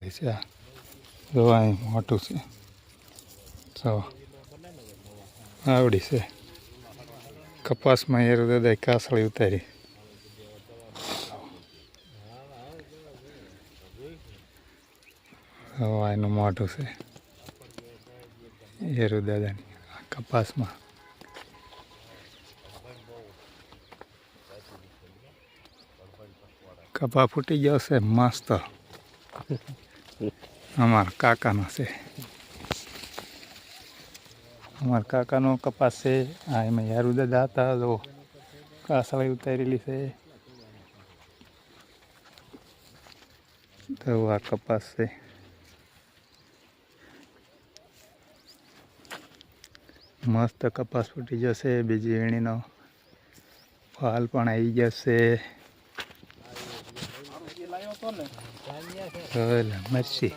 છે જો અહીં મોટું છે તો આવડી છે કપાસમાં એ દાદા કાસળી ઉતારી એનું મોઢું છે એરું દાદાની કપાસમાં કપા ફૂટી ગયો છે મસ્ત અમારા કાકાનો છે અમારા કાકાનો કપાસ છે આ એમાં યારું દાદા હતા તો કાસળી ઉતારેલી છે તો આ કપાસ છે મસ્ત કપાસ ફૂટી જશે બીજી વીણીનો ફાલ પણ આવી જશે મરસી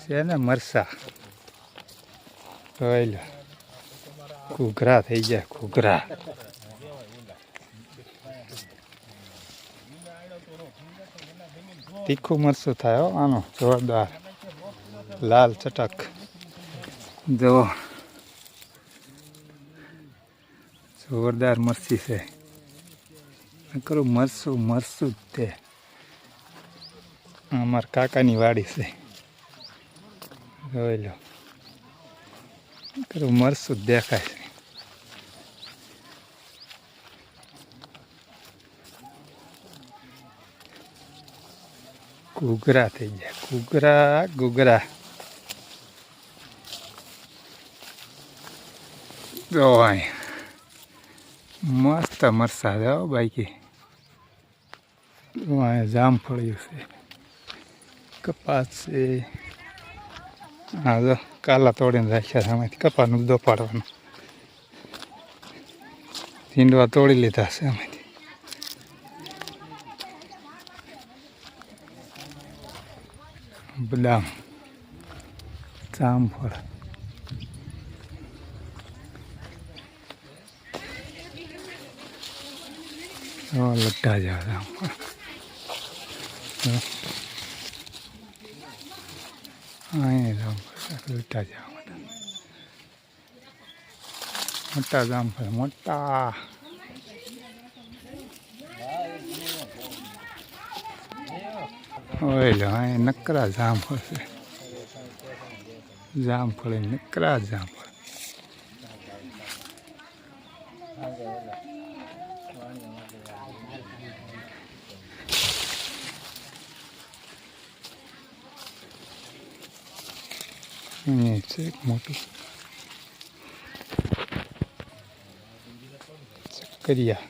છે ને મરસા ઘૂઘરા થઈ ગયા ઘૂઘરા તીખું મરસું થાય હો આનો જોરદાર લાલ ચટક જો જોરદાર મરચી છે કરું મરસું મરસું જ તે અમારા કાકાની વાડી છે જોઈ લો કરું મરસું જ દેખાય છે ઘૂઘરા થઈ ગયા ઘૂઘરા ઘૂઘરા જો અહીં મસ્ત મરસા છે હો બાઈકી અહીંયા જામફળિયું છે કપાસ છે હા જો કાલા તોડીને રાખ્યા છે આમાંથી કપાસનું દો પાડવાનું ઝીંડવા તોડી લીધા છે આમાંથી બદામ જામફળ લટ્ટા જેવા જામફળ અહીંયા જામફળ લટ્ટા જેવા મોટા જામફળ મોટા ઓય અહીં નકરા જામફળ છે જામફળ નકરા જામફળ અહીંયા છે એક મોટું સક્કરિયા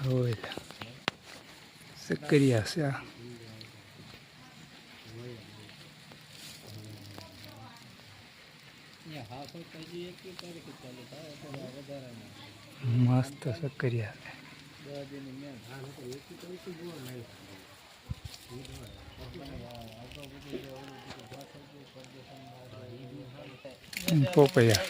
હોય સક્કરિયા છે આ મસ્ત સક્કરિયા પોપૈયા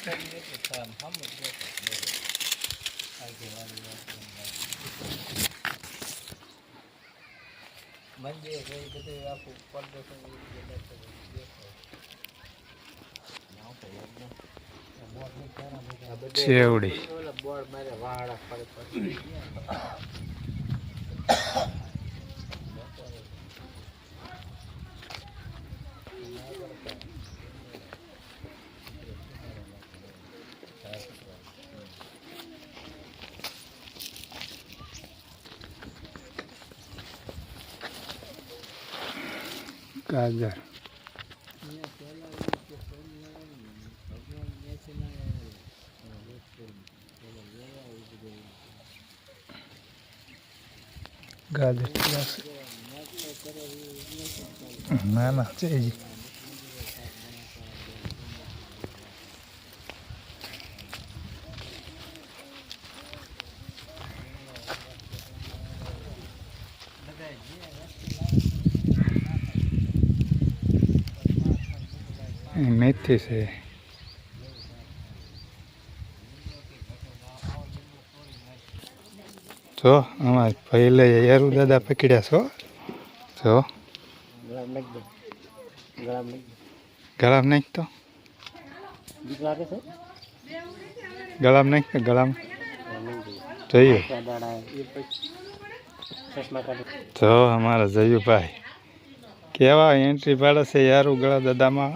ચેવડી ગાજર ગાજર ના ના છે મેથી છે જો અમારે પહેલે યારું દાદા પકડ્યા છો જો ગળામ નાખ તો ગળામ નાખ તો ગળામ જયું જો અમારા જયુભાઈ કેવા એન્ટ્રી પાડે છે યારું ગળા દાદામાં